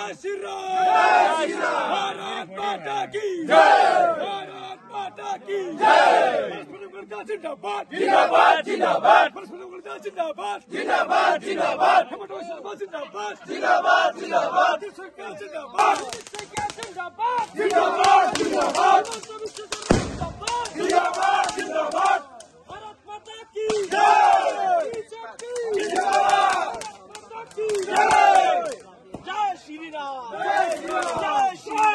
श्री राम भारत माता की जय भारत माता की जय जिंदाबाद जिंदाबाद जिंदाबाद जिंदाबाद जिंदाबाद जिंदाबाद जिंदाबाद जिंदाबाद जिंदाबाद जिंदाबाद जिंदाबाद जिंदाबाद जिंदाबाद भारत माता की जय जिंदाबाद माता की जय जय श्री राम जय श्री राम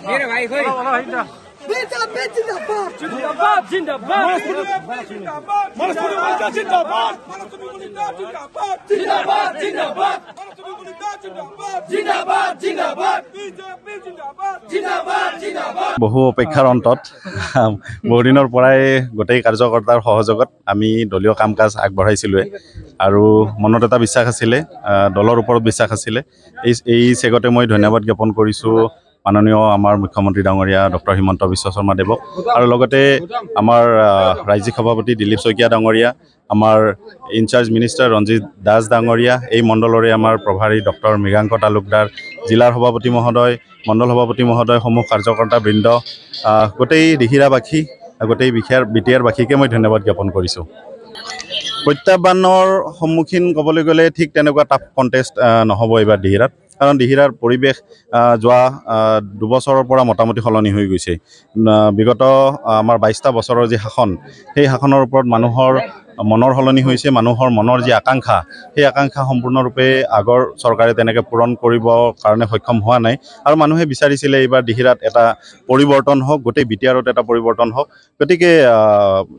मेरे भाई कोई जिंदाबाद जिंदाबाद जिंदाबाद जिंदाबाद जिंदाबाद जिंदाबाद जिंदाबाद বহু অপেক্ষাৰ অন্তত বহুদিনৰ পৰাই গোটেই কাৰ্যকৰ্তাৰ সহযোগত আমি দলীয় কাম কাজ আগবঢ়াইছিলোৱে আৰু মনত এটা বিশ্বাস আছিলে দলৰ ওপৰত বিশ্বাস আছিলে এই চেগতে মই ধন্যবাদ জ্ঞাপন কৰিছোঁ মাননীয় আমাৰ মুখ্যমন্ত্ৰী ডাঙৰীয়া ডক্টৰ হিমন্ত বিশ্ব শৰ্মা দেৱক আৰু লগতে আমাৰ ৰাজ্যিক সভাপতি দিলীপ শইকীয়া ডাঙৰীয়া আমাৰ ইনচাৰ্জ মিনিষ্টাৰ ৰঞ্জিত দাস ডাঙৰীয়া এই মণ্ডলৰে আমাৰ প্ৰভাৰী ডক্টৰ মৃগাংক তালুকদাৰ জিলাৰ সভাপতি মহোদয় মণ্ডল সভাপতি মহোদয় সমূহ কাৰ্যকৰ্তা বৃন্দ গোটেই দিহিৰাবাসী গোটেই বিটিআৰবাসীকে মই ধন্যবাদ জ্ঞাপন কৰিছোঁ প্ৰত্যাহ্বানৰ সন্মুখীন ক'বলৈ গ'লে ঠিক তেনেকুৱা টাফ কণ্টেষ্ট নহ'ব এইবাৰ দিহিৰাত কাৰণ দিহিৰাৰ পৰিৱেশ যোৱা 2 বছৰৰ পৰা মোটামুটি সলনি হৈ গৈছে বিগত আমাৰ 22টা বছৰৰ যি শাসন সেই শাসনৰ ওপৰত মানুহৰ মনৰ সলনি হৈছে মানুহৰ মনৰ যি আকাংক্ষা সেই আকাংক্ষা সম্পূৰ্ণৰূপে আগৰ চৰকাৰে তেনেকৈ পূৰণ কৰিবৰ কাৰণে সক্ষম হোৱা নাই আৰু মানুহে বিচাৰিছিলে এইবাৰ দিহিৰাত এটা পৰিৱৰ্তন হওক গোটেই বিটিআৰত এটা পৰিৱৰ্তন হওক গতিকে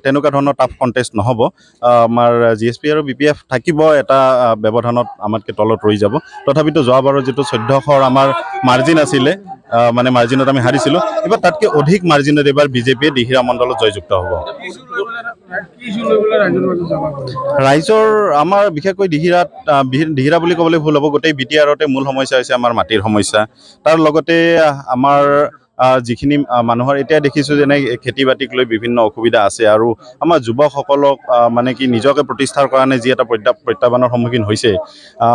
তেনেকুৱা ধৰণৰ টাফ কণ্টেষ্ট নহ'ব আমাৰ জিএছপি আৰু বিপিএফ থাকিব এটা ব্যৱধানত আমাতকৈ তলত ৰৈ যাব তথাপিতো যোৱাবাৰৰ যিটো 1400 আমাৰ মাৰ্জিন আছিলে মানে মাৰ্জিনত আমি হাৰিছিলোঁ এবাৰ তাতকৈ অধিক মাৰ্জিনত এবাৰ বিজেপিয়ে দিহিৰা মণ্ডলত জয়যুক্ত হ'ব ৰাইজৰ আমাৰ বিশেষকৈ দিহিৰা বুলি ক'বলৈ ভুল হ'ব গোটেই বিটিআৰতে মূল সমস্যা হৈছে আমাৰ মাটিৰ সমস্যা তাৰ লগতে আমাৰ যিখিনি মানুহৰ এতিয়া দেখিছোঁ যেনে খেতি বাতিক লৈ বিভিন্ন অসুবিধা আছে আৰু আমাৰ যুৱকসকলক মানে কি নিজকে প্ৰতিষ্ঠাৰ কাৰণে যি এটা প্ৰত্যাহ্বানৰ সন্মুখীন হৈছে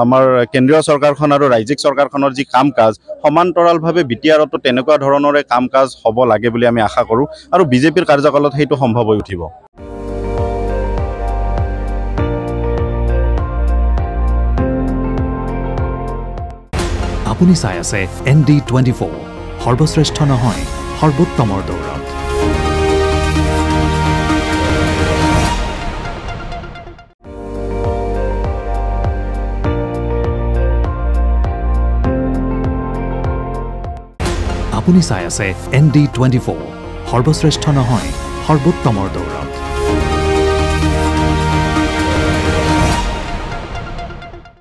আমাৰ কেন্দ্ৰীয় চৰকাৰখন আৰু ৰাজ্যিক চৰকাৰখনৰ যি কাম কাজ সমান্তৰালভাৱে বিটিআৰতো তেনেকুৱা ধৰণৰে কাম কাজ হ'ব লাগে বুলি আমি আশা কৰোঁ আৰু বিজেপিৰ কাৰ্যকালত সেইটো সম্ভৱ হৈ উঠিব আপুনি চাই আছে ND24 সৰ্বশ্ৰেষ্ঠ নহয় সৰ্বোত্তমৰ দৌৰত আপুনি চাই আছে ND24 সৰ্বশ্ৰেষ্ঠ নহয় সৰ্বোত্তমৰ দৌৰত